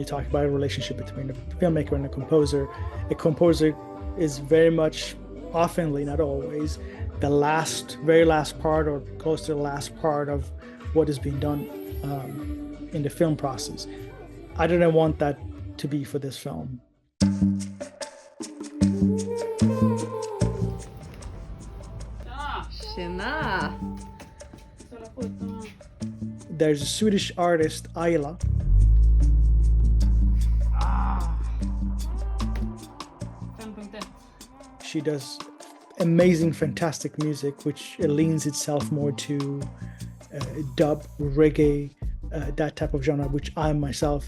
talk about a relationship between a filmmaker and a composer is very much, oftenly, not always, the very last part or close to the last part of what is being done in the film process. I didn't want that to be for this film. Tjena! There's a Swedish artist, Ayla. She does amazing, fantastic music, which leans itself more to dub, reggae, that type of genre, which I myself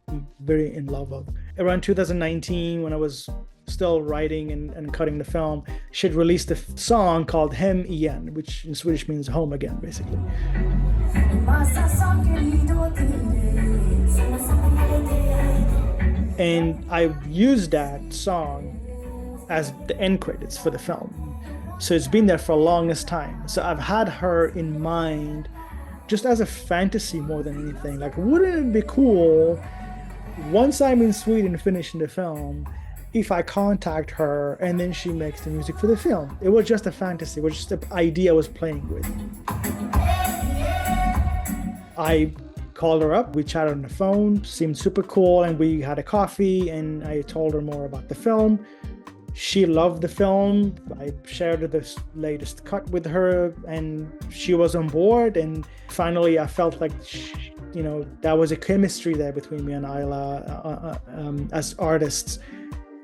am very in love of. Around 2019, when I was still writing and cutting the film, she had released a song called Hem igen, which in Swedish means home again, basically. And I used that song as the end credits for the film. So it's been there for the longest time. So I've had her in mind just as a fantasy more than anything. Like, wouldn't it be cool once I'm in Sweden finishing the film, if I contact her and then she makes the music for the film? It was just a fantasy, it was just an idea I was playing with. I called her up, we chatted on the phone, seemed super cool, and we had a coffee and I told her more about the film. She loved the film. I shared the latest cut with her and she was on board. And finally, I felt like, that was a chemistry there between me and Ayla as artists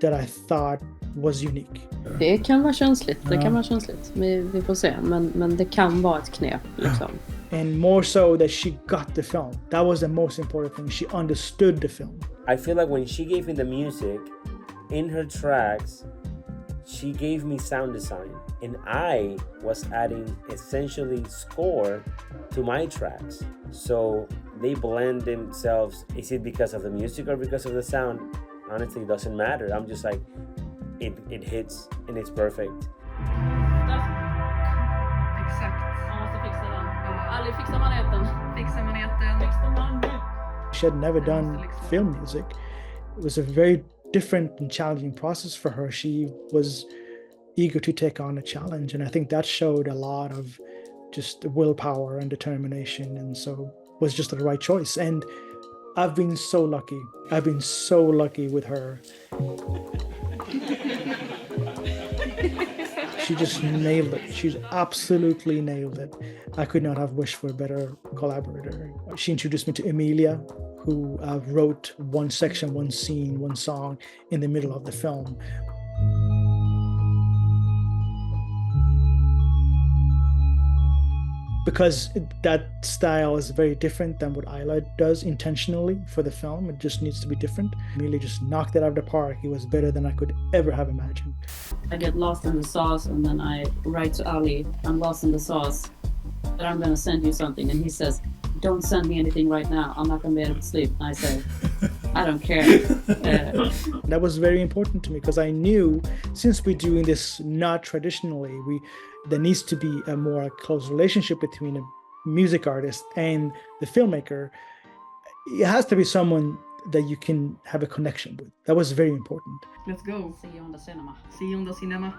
that I thought was unique. Det kan vara känsligt, Vi får se, men det kan vara ett knep liksom. And more so that she got the film. That was the most important thing. She understood the film. I feel like when she gave me the music, in her tracks, she gave me sound design, and I was adding essentially score to my tracks. So they blend themselves. Is it because of the music or because of the sound? Honestly, it doesn't matter. I'm just like, it hits and it's perfect. Exakt. Man måste fixa den. Ali, fixa maneten. Fixa maneten. Fixa maneten. She had never done film music. It was a very different and challenging process for her. She was eager to take on a challenge, and I think that showed a lot of just willpower and determination, and so was just the right choice. And I've been so lucky. I've been so lucky with her. She just nailed it. She's absolutely nailed it. I could not have wished for a better collaborator. She introduced me to Emilia, who wrote one section, one scene, one song in the middle of the film. Because that style is very different than what Ayla does intentionally for the film. It just needs to be different. Emilia just knocked it out of the park. It was better than I could ever have imagined. I get lost in the sauce and then I write to Ali, I'm lost in the sauce, but I'm going to send you something. And he says, don't send me anything right now. I'm not going to be able to sleep. And I say, I don't care. That was very important to me because I knew, since we're doing this not traditionally, there needs to be a more close relationship between a music artist and the filmmaker. It has to be someone that you can have a connection with. That was very important. Let's go. See you on the cinema. See you on the cinema.